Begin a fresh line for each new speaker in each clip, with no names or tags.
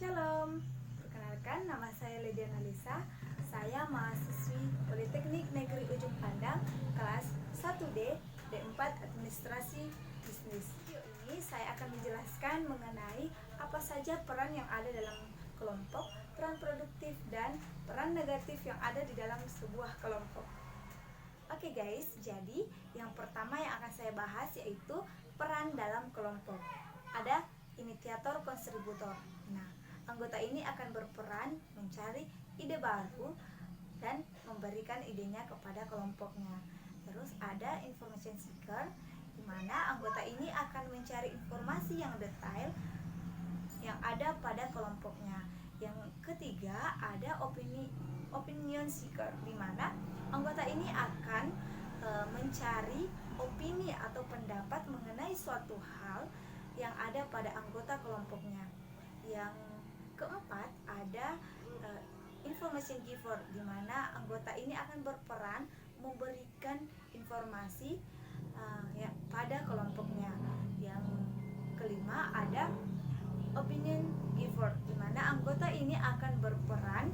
Shalom, perkenalkan nama saya Lydia Nalisa. Saya mahasiswi Politeknik Negeri Ujung Pandang kelas 1D D4 Administrasi Bisnis. Video ini saya akan menjelaskan mengenai apa saja peran yang ada dalam kelompok, peran produktif dan peran negatif yang ada di dalam sebuah kelompok. Oke guys, jadi yang pertama yang akan saya bahas yaitu peran dalam kelompok. Ada inisiator kontributor. Nah, anggota ini akan berperan mencari ide baru dan memberikan idenya kepada kelompoknya. Terus ada information seeker, di mana anggota ini akan mencari informasi yang detail yang ada pada kelompoknya. Yang ketiga ada opinion seeker, di mana anggota ini akan mencari opini atau pendapat mengenai suatu hal yang ada pada anggota kelompoknya. Yang keempat ada information giver, di mana anggota ini akan berperan memberikan informasi pada kelompoknya. Yang kelima ada opinion giver, di mana anggota ini akan berperan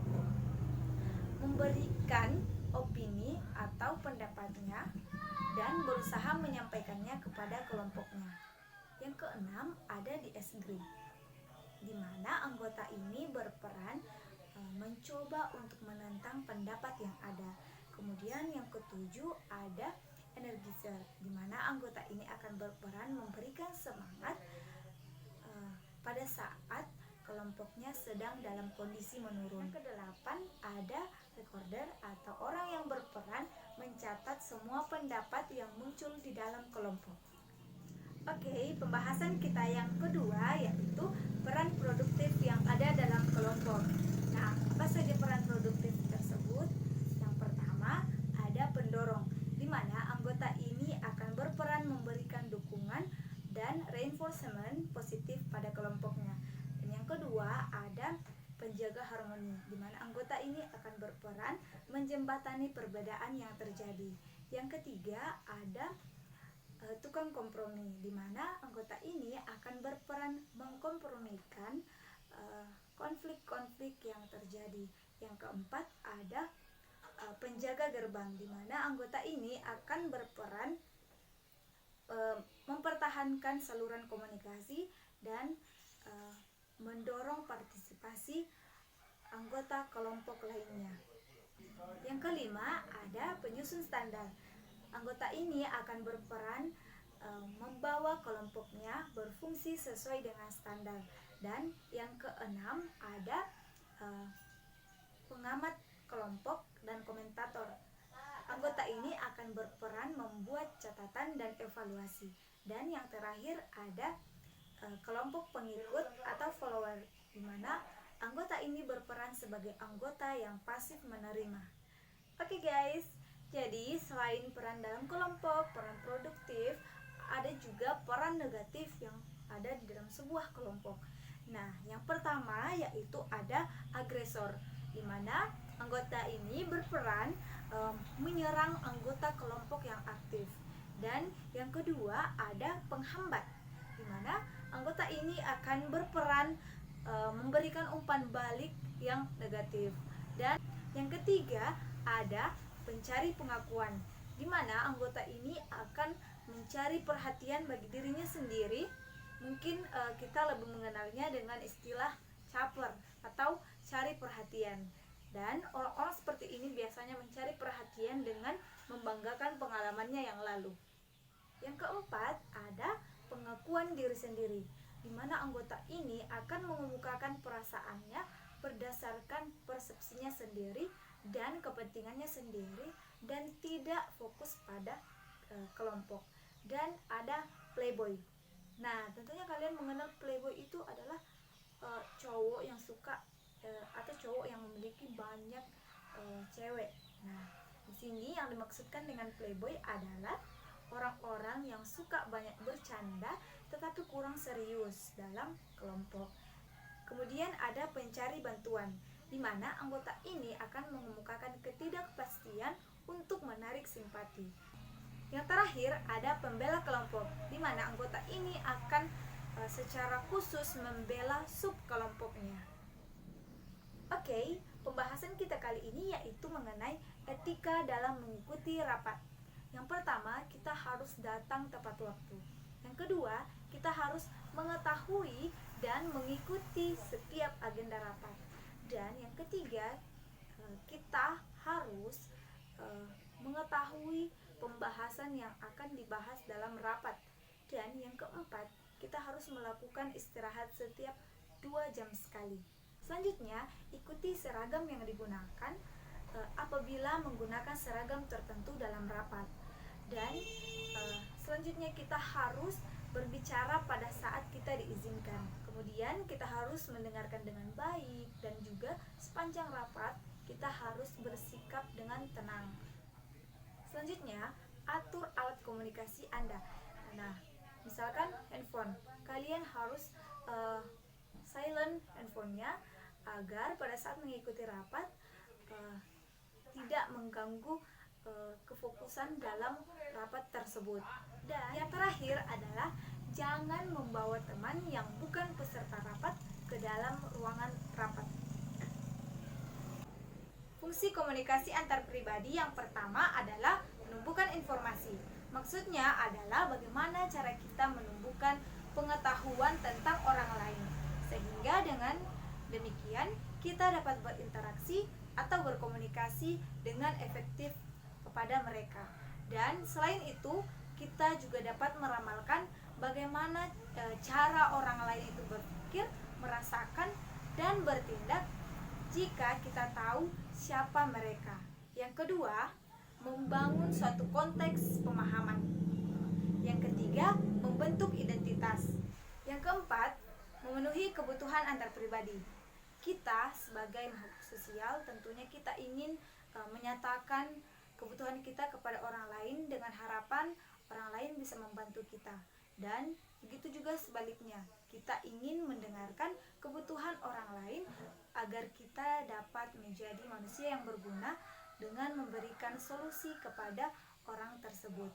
memberikan opini atau pendapatnya dan berusaha menyampaikannya kepada kelompoknya. Yang keenam ada disagree, di mana anggota ini berperan mencoba untuk menentang pendapat yang ada. Kemudian yang ketujuh ada energizer, di mana anggota ini akan berperan memberikan semangat pada saat kelompoknya sedang dalam kondisi menurun. Yang kedelapan ada recorder atau orang yang berperan mencatat semua pendapat yang muncul di dalam kelompok. Oke, pembahasan kita yang kedua yaitu peran produktif yang ada dalam kelompok. Nah, apa saja peran produktif tersebut? Yang pertama ada pendorong, di mana anggota ini akan berperan memberikan dukungan dan reinforcement positif pada kelompoknya. Dan yang kedua ada penjaga harmoni, di mana anggota ini akan berperan menjembatani perbedaan yang terjadi. Yang ketiga ada tukang kompromi, di mana anggota ini akan berperan mengkompromikan konflik-konflik yang terjadi. Yang keempat ada penjaga gerbang, di mana anggota ini akan berperan mempertahankan saluran komunikasi dan mendorong partisipasi anggota kelompok lainnya. Yang kelima ada penyusun standar. Anggota ini akan berperan membawa kelompoknya berfungsi sesuai dengan standar. Dan yang keenam ada pengamat kelompok dan komentator. Anggota ini akan berperan membuat catatan dan evaluasi. Dan yang terakhir ada kelompok pengikut atau follower, di mana anggota ini berperan sebagai anggota yang pasif menerima. Oke guys, jadi selain peran dalam kelompok, peran produktif, ada juga peran negatif yang ada di dalam sebuah kelompok. Nah, yang pertama yaitu ada agresor, di mana anggota ini berperan menyerang anggota kelompok yang aktif. Dan yang kedua ada penghambat, di mana anggota ini akan berperan memberikan umpan balik yang negatif. Dan yang ketiga ada pencari pengakuan, di mana anggota ini akan mencari perhatian bagi dirinya sendiri. Mungkin kita lebih mengenalnya dengan istilah caper atau cari perhatian. Dan orang-orang seperti ini biasanya mencari perhatian dengan membanggakan pengalamannya yang lalu. Yang keempat ada pengakuan diri sendiri, di mana anggota ini akan mengemukakan perasaannya berdasarkan persepsinya sendiri dan kepentingannya sendiri dan tidak fokus pada kelompok. Dan ada playboy. Nah, tentunya kalian mengenal playboy itu adalah cowok yang suka atau cowok yang memiliki banyak cewek. Nah, di sini yang dimaksudkan dengan playboy adalah orang-orang yang suka banyak bercanda tetapi kurang serius dalam kelompok. Kemudian ada pencari bantuan, di mana anggota ini akan mengemukakan ketidakpastian untuk menarik simpati. Yang terakhir ada pembela kelompok, di mana anggota ini akan secara khusus membela sub kelompoknya. Oke, pembahasan kita kali ini yaitu mengenai etika dalam mengikuti rapat. Yang pertama, kita harus datang tepat waktu. Yang kedua, kita harus mengetahui dan mengikuti setiap agenda rapat. Dan yang ketiga, kita harus mengetahui pembahasan yang akan dibahas dalam rapat. Dan yang keempat, kita harus melakukan istirahat setiap 2 jam sekali. Selanjutnya, ikuti seragam yang digunakan apabila menggunakan seragam tertentu dalam rapat. Dan selanjutnya kita harus berbicara pada saat kita diizinkan. Kemudian kita harus mendengarkan dengan baik dan juga sepanjang rapat kita harus bersikap dengan tenang. Selanjutnya, atur alat komunikasi Anda. Nah, misalkan handphone, kalian harus silent handphonenya agar pada saat mengikuti rapat tidak mengganggu kefokusan dalam rapat tersebut. Dan yang terakhir adalah jangan membawa teman yang bukan peserta rapat ke dalam ruangan rapat. Fungsi komunikasi antar pribadi yang pertama adalah menumbuhkan informasi. Maksudnya adalah bagaimana cara kita menumbuhkan pengetahuan tentang orang lain, sehingga dengan demikian kita dapat berinteraksi atau berkomunikasi dengan efektif kepada mereka. Dan selain itu, kita juga dapat meramalkan bagaimana cara orang lain itu berpikir, merasakan, dan bertindak jika kita tahu siapa mereka. Yang kedua, membangun suatu konteks pemahaman. Yang ketiga, membentuk identitas. Yang keempat, memenuhi kebutuhan antar pribadi. Kita sebagai makhluk sosial tentunya kita ingin menyatakan kebutuhan kita kepada orang lain dengan harapan orang lain bisa membantu kita. Dan begitu juga sebaliknya, kita ingin mendengarkan kebutuhan orang lain agar kita dapat menjadi manusia yang berguna dengan memberikan solusi kepada orang tersebut.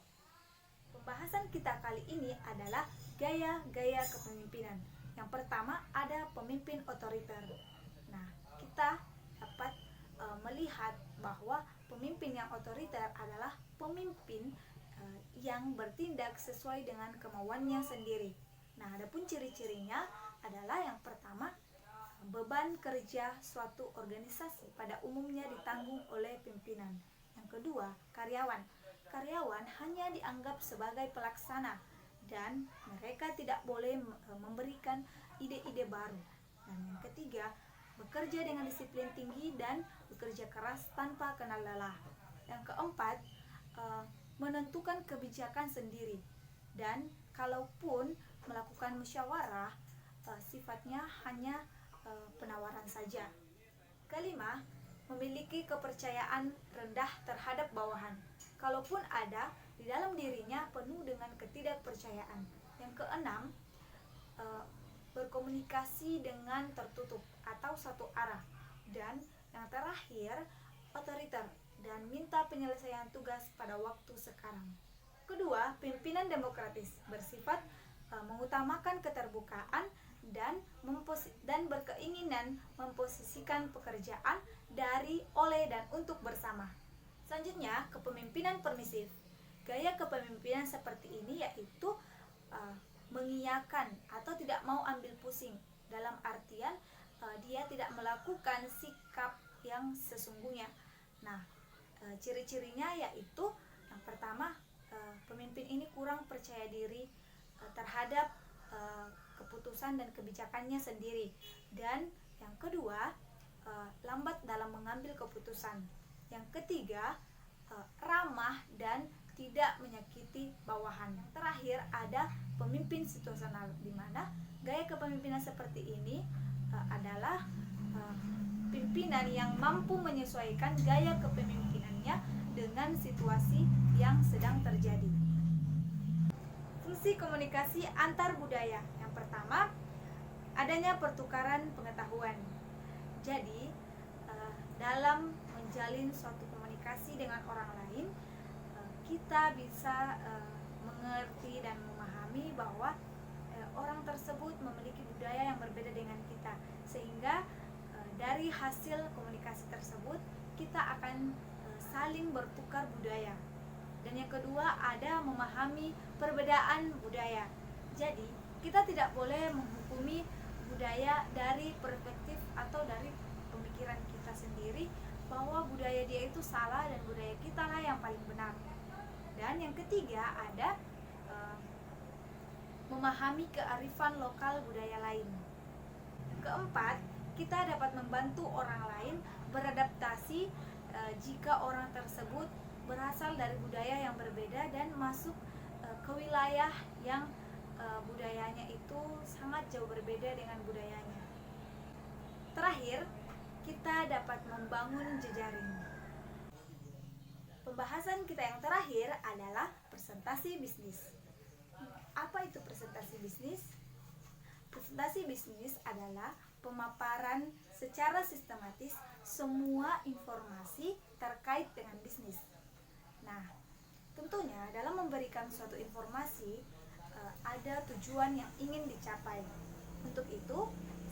Pembahasan kita kali ini adalah gaya-gaya kepemimpinan. Yang pertama ada pemimpin otoriter. Nah, kita dapat melihat bahwa pemimpin yang otoriter adalah pemimpin yang bertindak sesuai dengan kemauannya sendiri. Nah, adapun ciri-cirinya adalah yang pertama, beban kerja suatu organisasi pada umumnya ditanggung oleh pimpinan. Yang kedua, karyawan. Karyawan hanya dianggap sebagai pelaksana dan mereka tidak boleh memberikan ide-ide baru. Dan yang ketiga, bekerja dengan disiplin tinggi dan bekerja keras tanpa kenal lelah. Yang keempat, menentukan kebijakan sendiri, dan kalaupun melakukan musyawarah sifatnya hanya penawaran saja. Kelima, memiliki kepercayaan rendah terhadap bawahan. Kalaupun ada, di dalam dirinya penuh dengan ketidakpercayaan. Yang keenam, berkomunikasi dengan tertutup atau satu arah. Dan yang terakhir, otoriter dan minta penyelesaian tugas pada waktu sekarang. Kedua, pimpinan demokratis bersifat mengutamakan keterbukaan dan berkeinginan memposisikan pekerjaan dari, oleh, dan untuk bersama. Selanjutnya, kepemimpinan permisif. Gaya kepemimpinan seperti ini yaitu mengiyakan atau tidak mau ambil pusing, dalam artian dia tidak melakukan sikap yang sesungguhnya. Nah, ciri-cirinya yaitu yang pertama, pemimpin ini kurang percaya diri terhadap keputusan dan kebijakannya sendiri. Dan yang kedua, lambat dalam mengambil keputusan. Yang ketiga, ramah dan tidak menyakiti bawahan. Terakhir, ada pemimpin situasional, di mana gaya kepemimpinan seperti ini adalah pimpinan yang mampu menyesuaikan gaya kepemimpinannya dengan situasi yang sedang terjadi. Fungsi komunikasi antar budaya. Yang pertama, adanya pertukaran pengetahuan. Jadi, dalam menjalin suatu komunikasi dengan orang lain, kita bisa mengerti dan memahami bahwa orang tersebut memiliki budaya yang berbeda dengan kita, sehingga dari dari hasil komunikasi tersebut kita akan saling bertukar budaya. Dan yang kedua ada memahami perbedaan budaya. Jadi kita tidak boleh menghukumi budaya dari perspektif atau dari pemikiran kita sendiri bahwa budaya dia itu salah dan budaya kita lah yang paling benar. Dan yang ketiga ada memahami kearifan lokal budaya lain. Keempat, kita dapat membantu orang lain beradaptasi jika orang tersebut berasal dari budaya yang berbeda dan masuk ke wilayah yang budayanya itu sangat jauh berbeda dengan budayanya. Terakhir, kita dapat membangun jejaring. Pembahasan kita yang terakhir adalah presentasi bisnis. Apa itu presentasi bisnis? Presentasi bisnis adalah pemaparan secara sistematis semua informasi terkait dengan bisnis. Nah, tentunya dalam memberikan suatu informasi ada tujuan yang ingin dicapai. Untuk itu,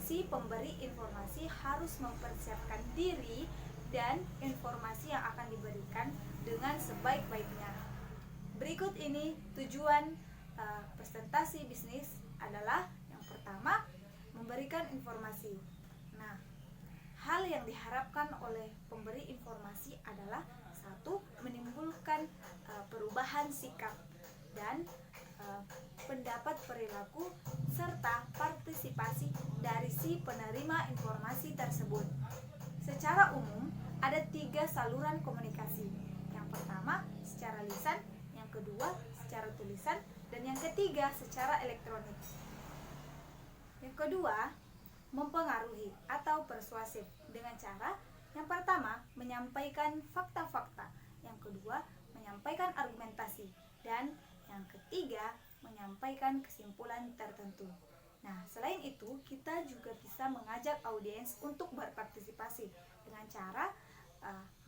si pemberi informasi harus mempersiapkan diri dan informasi yang akan diberikan dengan sebaik-baiknya. Berikut ini tujuan presentasi bisnis adalah yang pertama, memberikan informasi. Nah, hal yang diharapkan oleh pemberi informasi adalah satu, menimbulkan perubahan sikap dan pendapat perilaku serta partisipasi dari si penerima informasi tersebut. Secara umum, ada 3 saluran komunikasi. Yang pertama, secara lisan, yang kedua, secara tulisan, dan yang ketiga, secara elektronik. Yang kedua, mempengaruhi atau persuasif dengan cara yang pertama, menyampaikan fakta-fakta, yang kedua, menyampaikan argumentasi, dan yang ketiga, menyampaikan kesimpulan tertentu. Nah, selain itu, kita juga bisa mengajak audiens untuk berpartisipasi dengan cara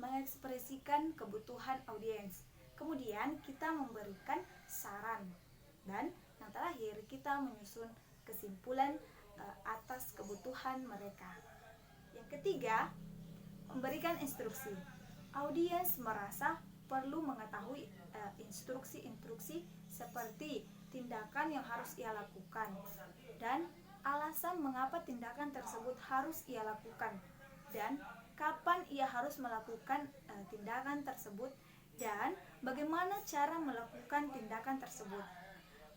mengekspresikan kebutuhan audiens. Kemudian, kita memberikan saran. Dan yang terakhir, kita menyusun kesimpulan atas kebutuhan mereka. Yang ketiga, memberikan instruksi. Audiens merasa perlu mengetahui instruksi-instruksi seperti tindakan yang harus ia lakukan dan alasan mengapa tindakan tersebut harus ia lakukan dan kapan ia harus melakukan tindakan tersebut dan bagaimana cara melakukan tindakan tersebut.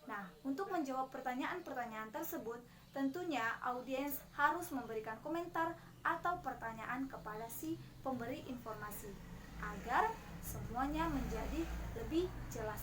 Nah, untuk menjawab pertanyaan-pertanyaan tersebut, tentunya audiens harus memberikan komentar atau pertanyaan kepada si pemberi informasi agar semuanya menjadi lebih jelas.